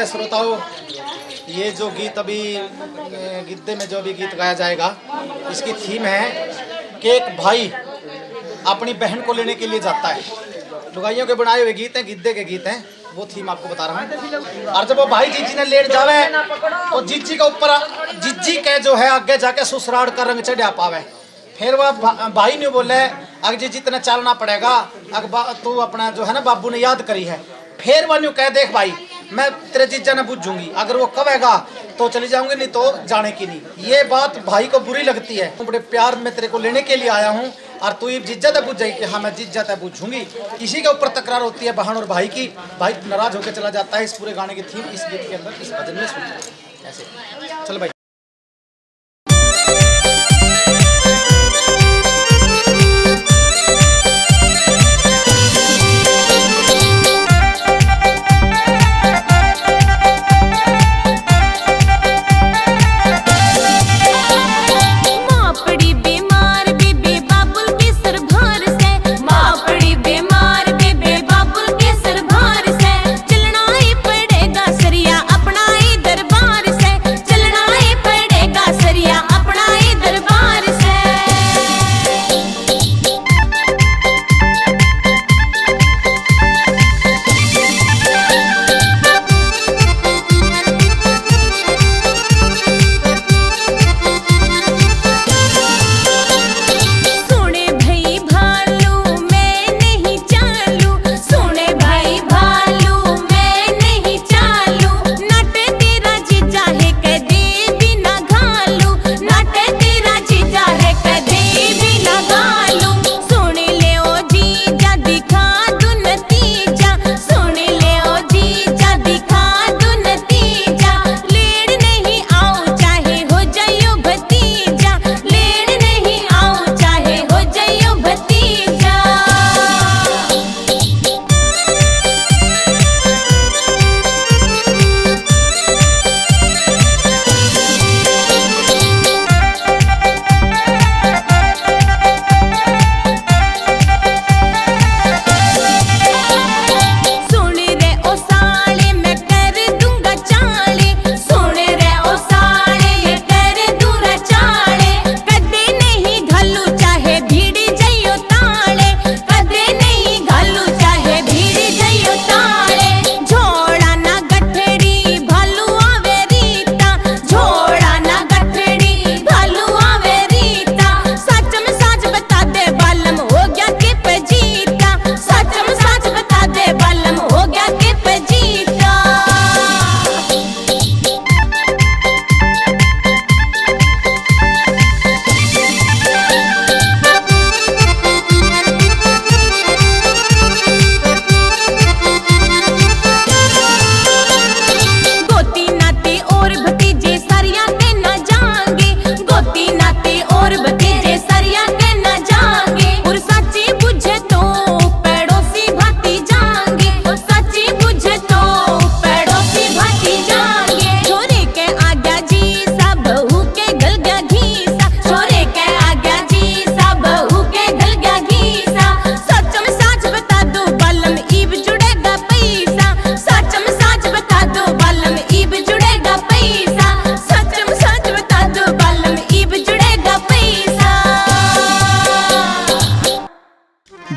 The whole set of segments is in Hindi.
प्रिय श्रोताओं, ये जो गीत अभी गिद्दे में जो भी गीत गाया जाएगा, इसकी थीम है कि एक भाई अपनी बहन को लेने के लिए जाता है। लुगाइयों के बनाए हुए गीत हैं, गिद्दे के गीत हैं, वो थीम आपको बता रहा हूँ। और जब वो भाई जीजी ने लेट जावे तो जीजी के ऊपर जीजी के जो है आगे जाके ससुराल का रंग चढ़ा पावे। फिर वह भाई ने बोले अग जीजी इतना चलना पड़ेगा, अग तू अपना जो है ना बाबू ने याद करी है। फिर वह न्यू कह देख भाई मैं तेरे जीजा ने बुझूंगी, अगर वो कहेगा तो चली जाऊंगी, नहीं तो जाने की नहीं। ये बात भाई को बुरी लगती है। बड़े प्यार में तेरे को लेने के लिए आया हूँ और तू ये जिज्जत है बुझ जाएगी कि हाँ मैं जिज्जत है बुझूंगी। इसी के ऊपर तकरार होती है बहन और भाई की। भाई नाराज होकर चला जाता है। इस पूरे गाने की थीम इस गीत के अंदर इस भजन में सुनते हैं। ऐसे चलो भाई।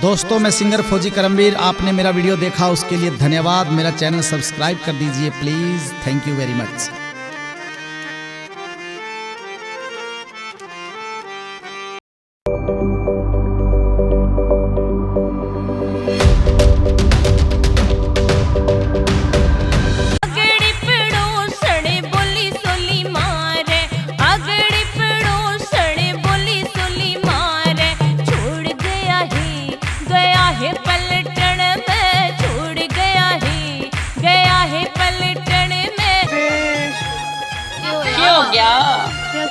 दोस्तों मैं सिंगर फौजी करमवीर, आपने मेरा वीडियो देखा उसके लिए धन्यवाद। मेरा चैनल सब्सक्राइब कर दीजिए please. Thank you very much.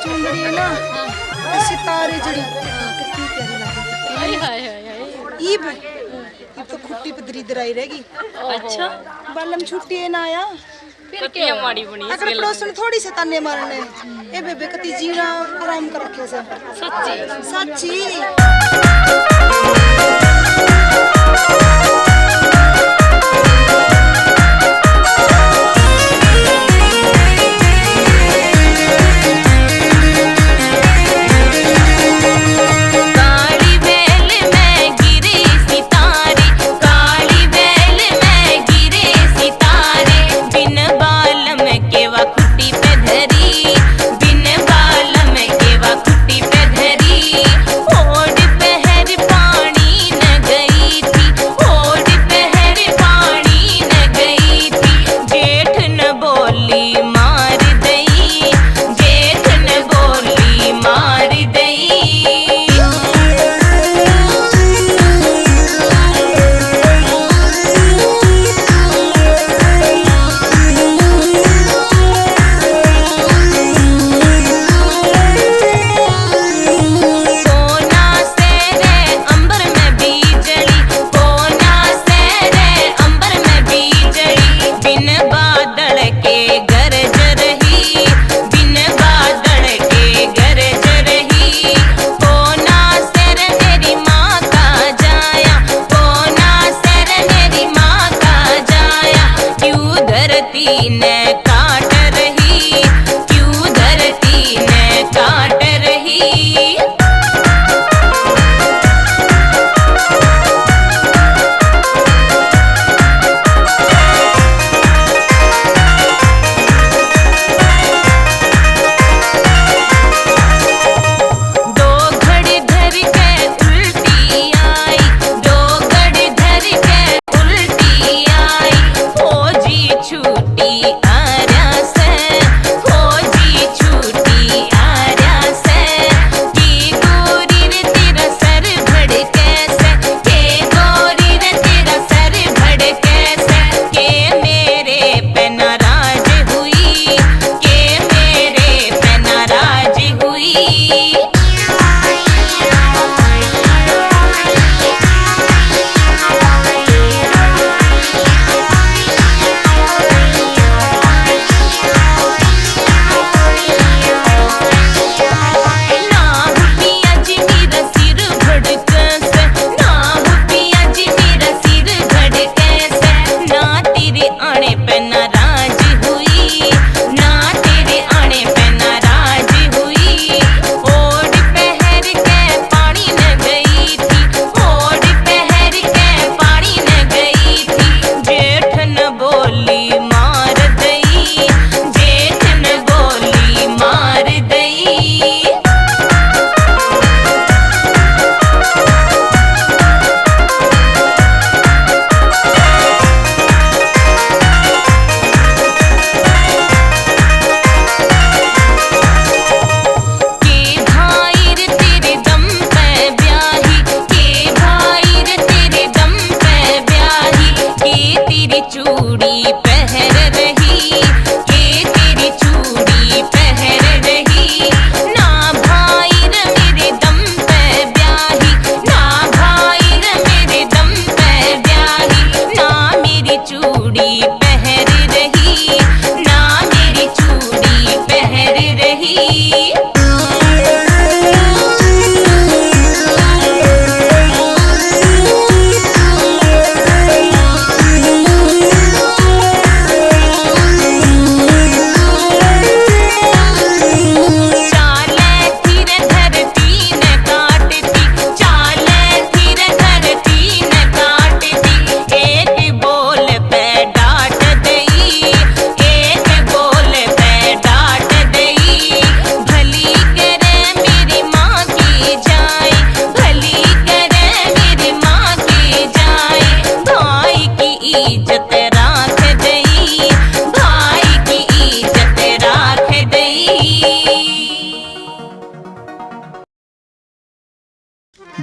चुंदड़ी ना सितारे जड़ी कितनी प्यारी लगती है। ईब तो खुट्टी पे दरिद्र आई रहेगी। अच्छा बालम छुट्टी है ना आया फिर क्या माड़ी बनी अगर पड़ोसन थोड़ी से ताने मारने ए बेबे कति जीना आराम कर रखे से सच्ची सच्ची।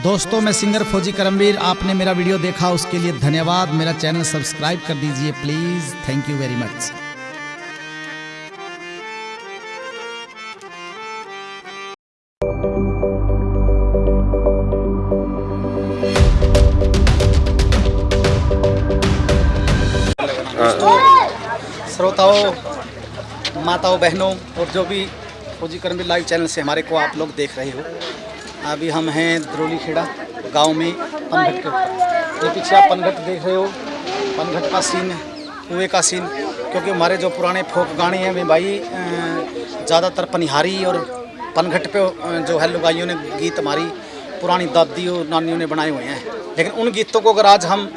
दोस्तों मैं सिंगर फौजी करमवीर, आपने मेरा वीडियो देखा उसके लिए धन्यवाद। मेरा चैनल सब्सक्राइब कर दीजिए please. Thank you very much. श्रोताओं, माताओं, बहनों और जो भी फौजी करमवीर लाइव चैनल से हमारे को आप लोग देख रहे हो, अभी हम हैं द्रोली खेड़ा गांव में पनघट के। ये पीछे आप पनघट देख रहे हो, पनघट का सीन, कुएँ का सीन, क्योंकि हमारे जो पुराने फोक गाने हैं वे भाई ज़्यादातर पनिहारी और पनघट पे जो है लुगाइयों ने गीत हमारी पुरानी दादियों नानियों ने बनाए हुए हैं। लेकिन उन गीतों को अगर आज हम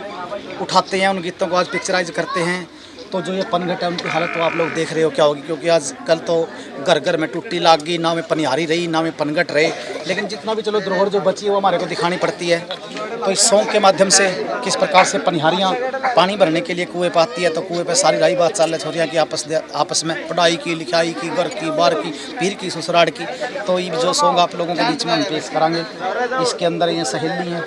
उठाते हैं, उन गीतों को आज पिक्चराइज करते हैं, तो जो ये पनघट है उनकी हालत तो आप लोग देख रहे हो क्या होगी। क्योंकि आज कल तो घर घर में टूटी लाग गई, ना में पनिहारी रही ना में पनघट रहे। लेकिन जितना भी चलो धरोहर जो बची है वो हमारे को दिखानी पड़ती है। तो इस सॉन्ग के माध्यम से किस प्रकार से पनिहारियाँ पानी भरने के लिए कुएँ पर आती है, तो कुएँ पर सारी रही बात चल रही छोरियाँ की आपस में पढ़ाई की, लिखाई की, घर की, बार की, पीर की, ससुराल की। तो ये जो सॉन्ग आप लोगों के बीच में हम पेश कराएंगे, इसके अंदर ये सहेली है,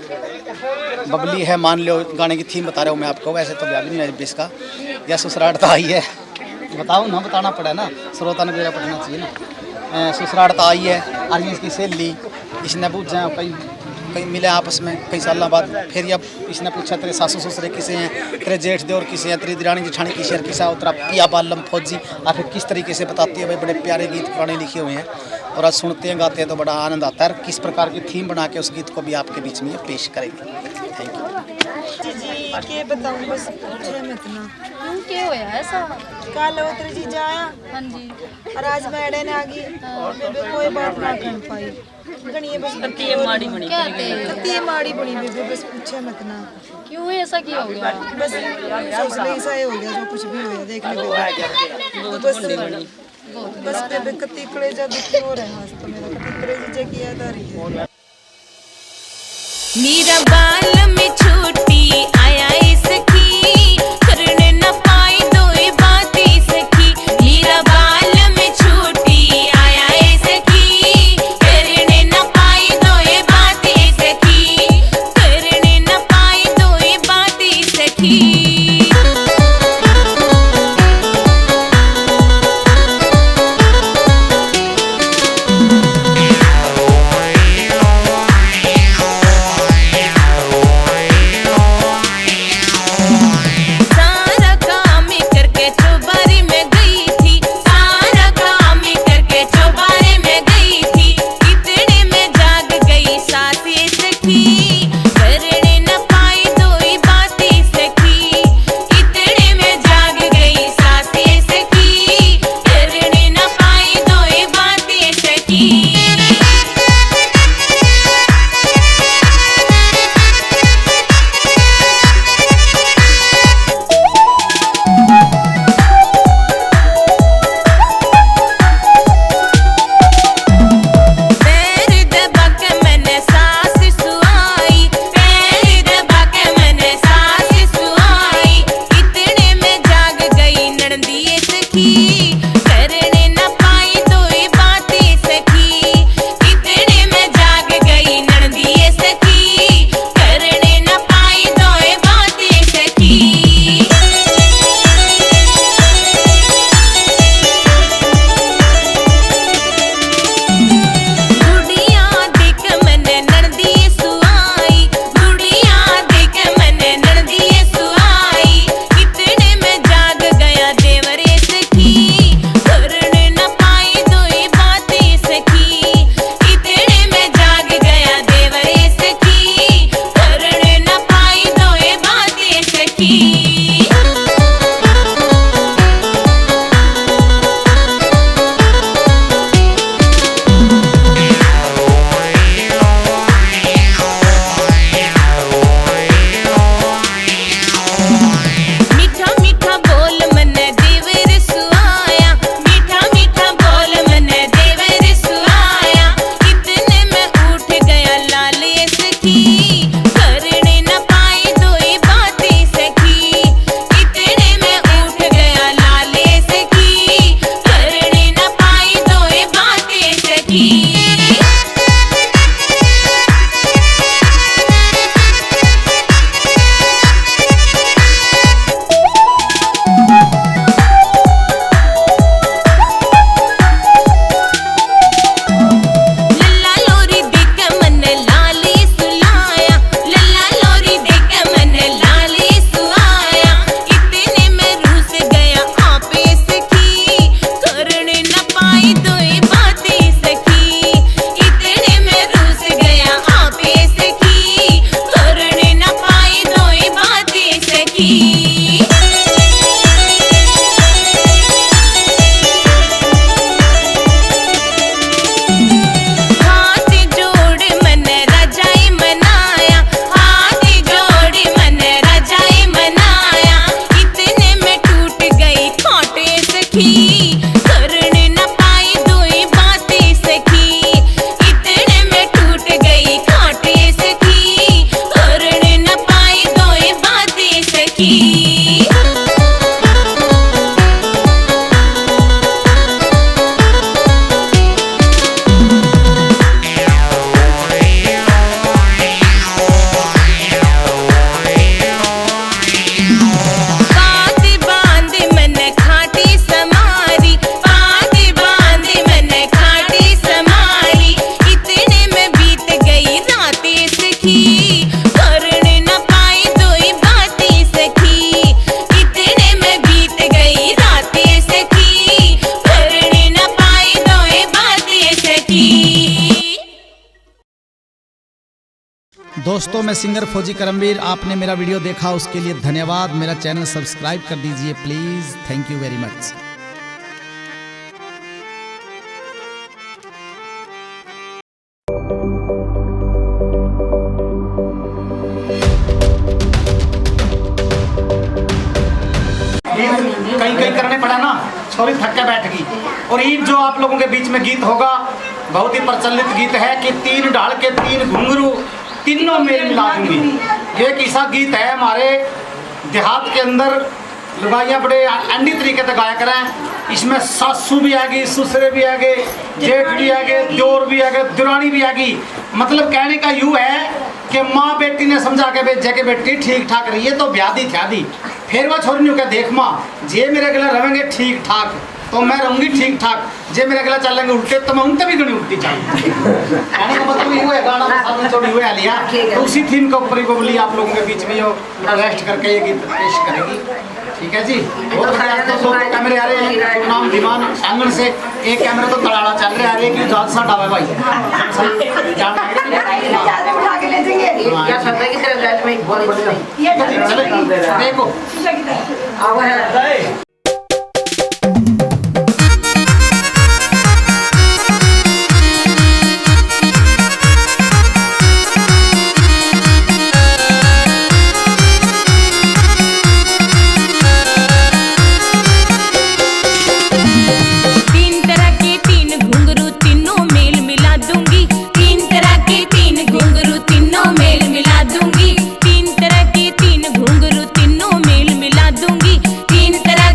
बबली है, मान लो गाने की थीम बता रहा हूँ मैं आपको। वैसे तो ब्याह भी नहीं है इसका, या ससुराल तो आई है, बताओ ना, बताना पड़ा ना, श्रोता ने मेरा पढ़ना चाहिए ना। ससुराल तो आई है, और इसकी सहेली, इसने पूछा कई मिले आपस में कई साल बाद, फिर अब इसने पूछा तेरे सासू ससुरे किसे हैं, तेरे जेठ देवर किसे हैं, तेरी दिरानी जेठानी किसे हैं, किसा उतरा पिया बालम फौजी, और फिर किस तरीके से बताती है। भाई बड़े प्यारे गीत पुराने लिखे हुए हैं और आज सुनते हैं, गाते हैं तो बड़ा आनंद आता है। किस प्रकार की थीम बना के उस गीत को भी आपके बीच में पेश करेंगे। थैंक यू जी के बताऊं, बस पूछे मत ना क्यों क्या होया ऐसा? कल उतर जी जाया, हाँ जी, और आज मैडे ने आ गई, बेबे कोई बात ना कर पाई, गणिए बस कत्ती माड़ी बनी, क्या कत्ती माड़ी बनी बेबे, बस पूछे मत ना क्यों ऐसा क्या हो गया? बस सोच ले ऐसा ही हो गया, जो कुछ भी हो गया देख ले बेबे, बस बेबे कत्ती कलेजा दुखी हो रहा है, तो मेरा कत्ती कलेजा की याद आ रही है। मेरा बाल में छोटी आया सखी, करने न पाई दोए बातें सखी। मेरा बाल में छोटी आया सखी, करने न पाई दोए बातें सखी, करने न पाई दोए बातें सखी। दोस्तों मैं सिंगर फौजी करमवीर, आपने मेरा वीडियो देखा उसके लिए धन्यवाद। मेरा चैनल सब्सक्राइब कर दीजिए please. Thank you very much. कहीं कहीं करने पड़ा ना, छोरी थक के बैठ गई। और ये जो आप लोगों के बीच में गीत होगा, बहुत ही प्रचलित गीत है कि 3 ढाल के 3 घुंघरू तीनों मेल मिला दूंगी। ये एक ऐसा गीत है हमारे देहात के अंदर, लुगाइयाँ बड़े अंडी तरीके से गाया करें। इसमें सासू भी आ गई, ससुरे भी आ गए, जेठ भी आ गए, दियोर भी आ गए, दुरानी भी आ गई। मतलब कहने का यूँ है कि माँ बेटी ने समझा के भेजा के बेटी ठीक ठाक रही है तो ब्याह दी थ्या दी। फिर वह छोरी क्या देख माँ, जे मेरे गला रहेंगे ठीक ठाक तो मैं रहूंगी ठीक ठाक, जे मेरे गला चलेंगे उल्टे तो मैं उनसे भी गणी उल्टी चाहूँगी। कहने का मतलब ये है गाना सामने छोड़ी हुई लिया। तो उसी थीम के ऊपर बोली आप लोगों के बीच में जो रेस्ट करके ये गीत पेश करेगी। ठीक है जी। बहुत बढ़िया। तो कैमरे आ रहे हैं नाम दीवान आंगन से, एक कैमरा तो तड़ाड़ा चल रहा है, एक जात सा डावा भाई देखो तीन तरह के 3 घुंघरू तीनों मेल मिला दूंगी। 3 तरह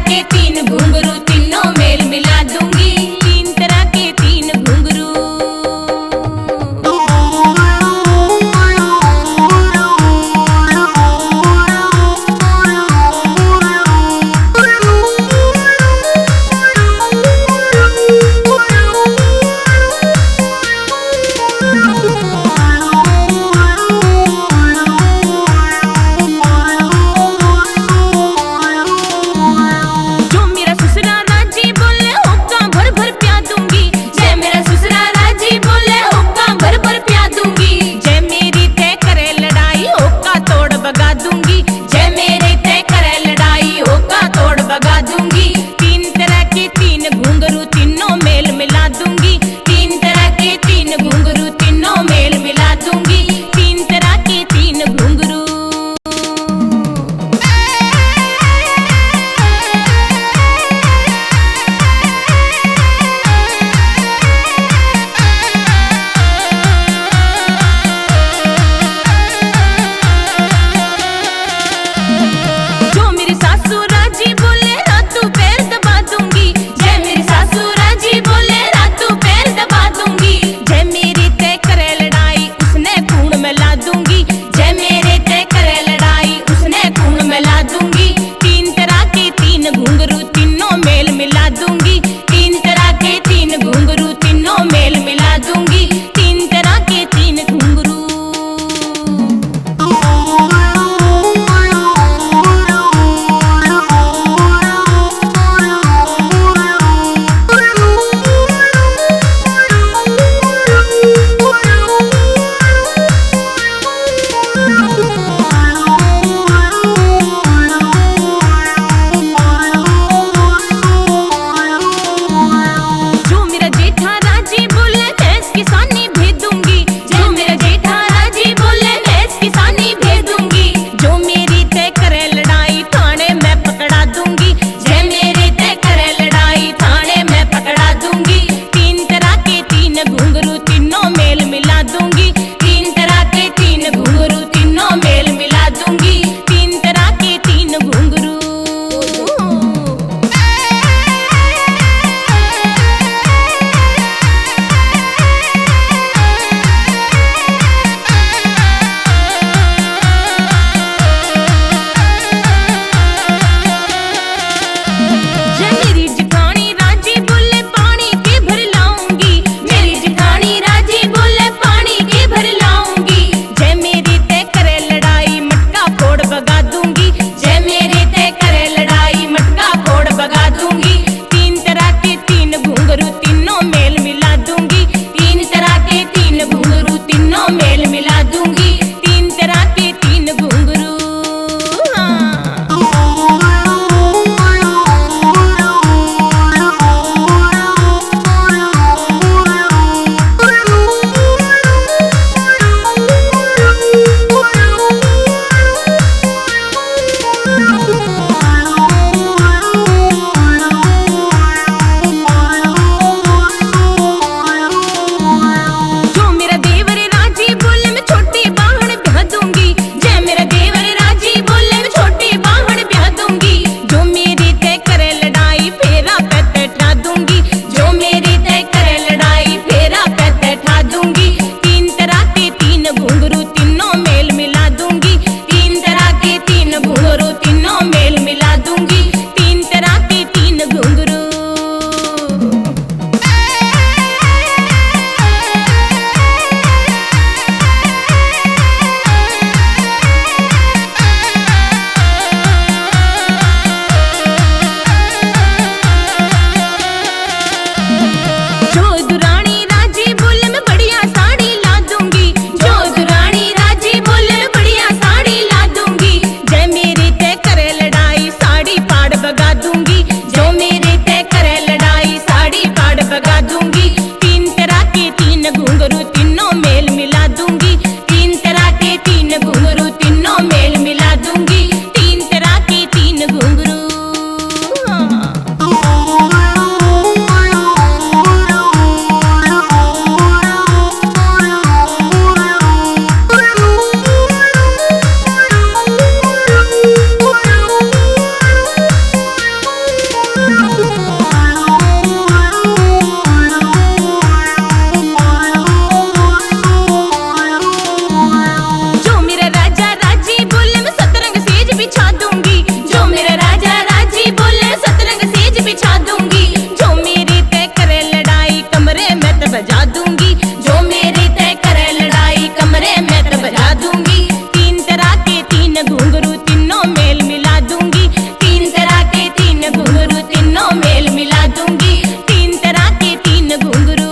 तो बजा दूंगी, जो मेरी तय करे लड़ाई कमरे में तो बजा दूंगी। तीन तरह के तीन घुंघरू तीनों मेल मिला दूंगी, तीन तरह के तीन घुंघरू तीनों मेल मिला दूंगी, तीन तरह के तीन घुंघरू।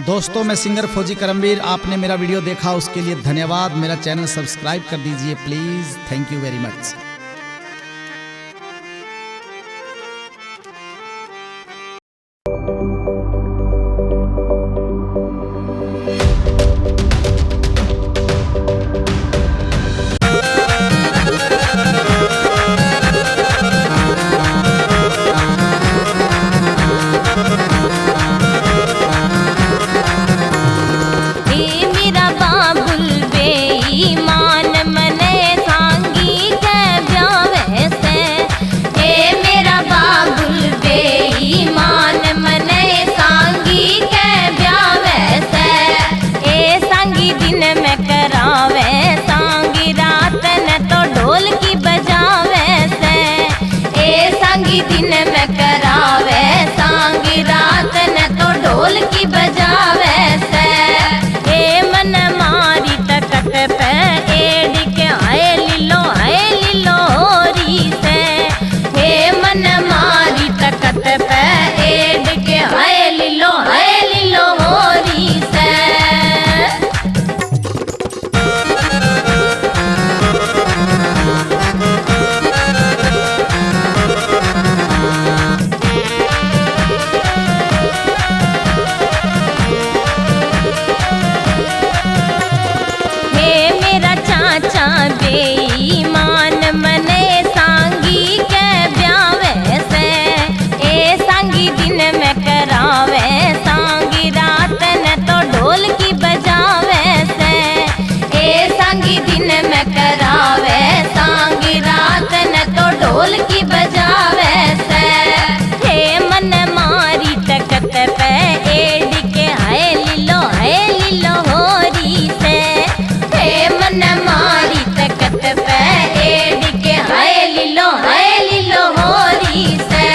दोस्तों मैं सिंगर फौजी करमवीर, आपने मेरा वीडियो देखा उसके लिए धन्यवाद। मेरा चैनल सब्सक्राइब कर दीजिए please. Thank you very much. दिन में करावे सांगी रात न तो ढोल की बजावे से। ए मन मारी तकत पे एड के आए लीलो होरी से। ए मन मारी तकत पे एड के आए लीलो होरी से। बेईमान मने सांगी के ब्यावे से। ए सांगी दिन में करावे सांगी रात न तो ढोल की बजावे से। ए सांगी दिन में करावे सांगी रात न तो ढोल की बजावे से। हे मन मारी तकत पे एड के आए लीलो होरी से। हे मन मारी तकत पे एड के आए लीलो होरी से।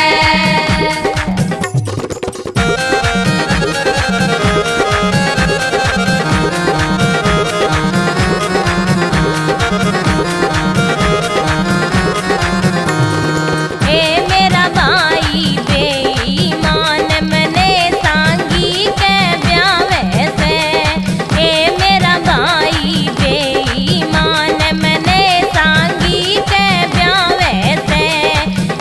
ए मेरा भाई बेईमान मने सांगी के ब्यावे से। ए मेरा भाई बेईमान मने सांगी के ब्यावे से।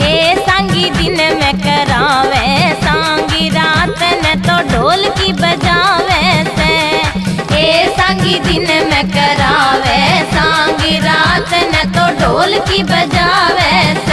ए सांगी दिन में करावे सांगी रात न तो ढोल की बजावे से। ए सांगी दिन में करावे सांगी रात न तो ढोल की बजावे से।